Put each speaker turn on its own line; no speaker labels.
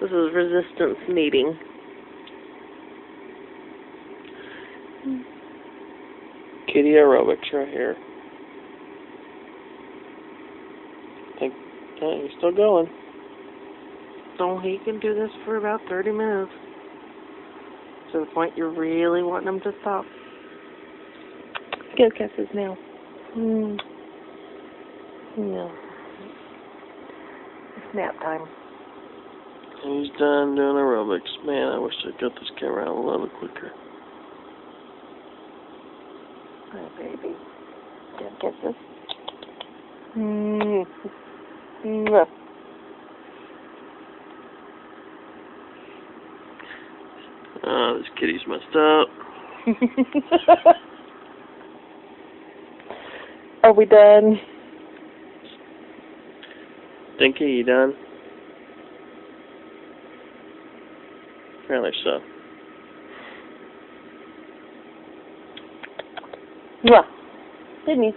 This is resistance mating.
Kitty aerobics right here. He's still going.
So he can do this for about 30 minutes. To the point you're really wanting him to stop. Go kiss his nail. No. It's nap time.
He's done doing aerobics. Man, I wish I got this camera out a little quicker.
Hi, baby. Go kisses.
Oh, this kitty's messed up.
Are we done?
Dinky, you done? Apparently so.
Mwah. Sydney.